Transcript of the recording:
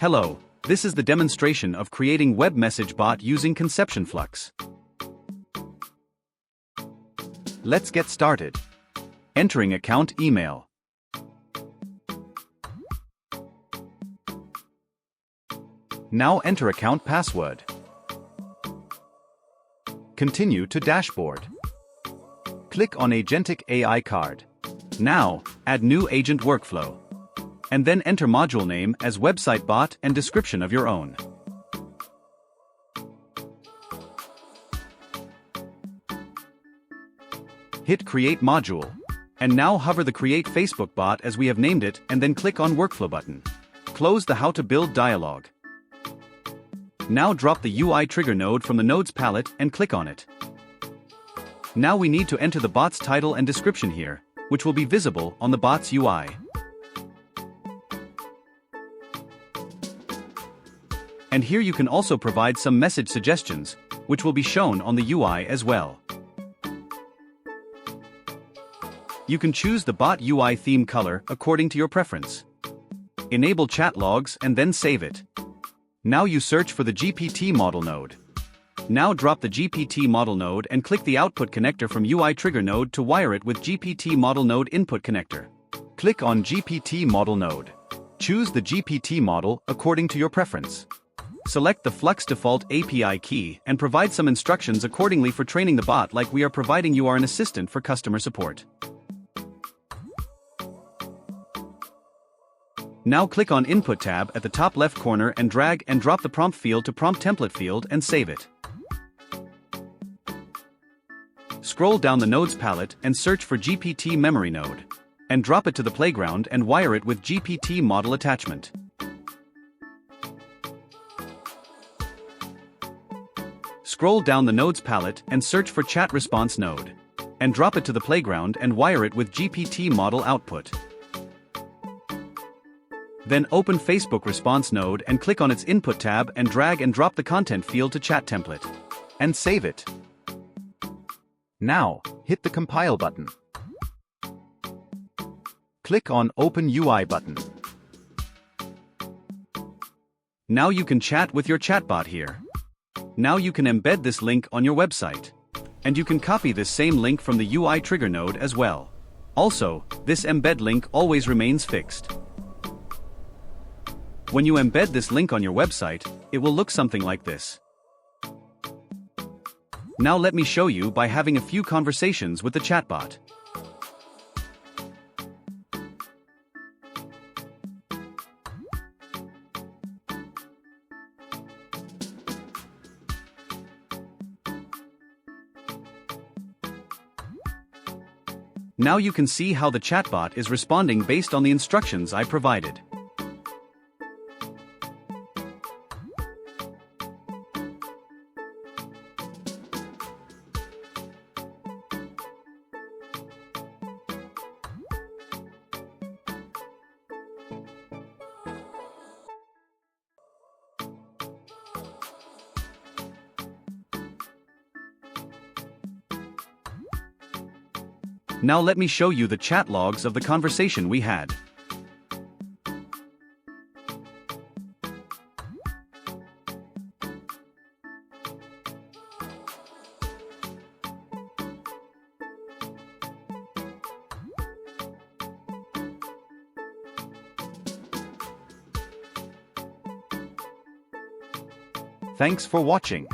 Hello, this is the demonstration of creating web message bot using Conception Flux. Let's get started. Entering account email. Now enter account password. Continue to dashboard. Click on Agentic AI card. Now, add new agent workflow. And then enter module name as website bot and description of your own. Hit create module. And now hover the create Facebook bot as we have named it and then click on workflow button. Close the how to build dialog. Now drop the UI trigger node from the nodes palette and click on it. Now we need to enter the bot's title and description here, which will be visible on the bot's UI. And here you can also provide some message suggestions, which will be shown on the UI as well. You can choose the bot UI theme color according to your preference. Enable chat logs and then save it. Now you search for the GPT model node. Now drop the GPT model node and click the output connector from UI trigger node to wire it with GPT model node input connector. Click on GPT model node. Choose the GPT model according to your preference. Select the Flux default API key and provide some instructions accordingly for training the bot, like we are providing you are an assistant for customer support. Now click on Input tab at the top left corner and drag and drop the prompt field to prompt template field and save it. Scroll down the nodes palette and search for GPT memory node. And drop it to the playground and wire it with GPT model attachment. Scroll down the nodes palette and search for chat response node. And drop it to the playground and wire it with GPT model output. Then open Facebook response node and click on its input tab and drag and drop the content field to chat template. And save it. Now, hit the compile button. Click on Open UI button. Now you can chat with your chatbot here. Now you can embed this link on your website. And you can copy this same link from the UI trigger node as well. Also, this embed link always remains fixed. When you embed this link on your website, it will look something like this. Now let me show you by having a few conversations with the chatbot. Now you can see how the chatbot is responding based on the instructions I provided. Now let me show you the chat logs of the conversation we had. Thanks for watching.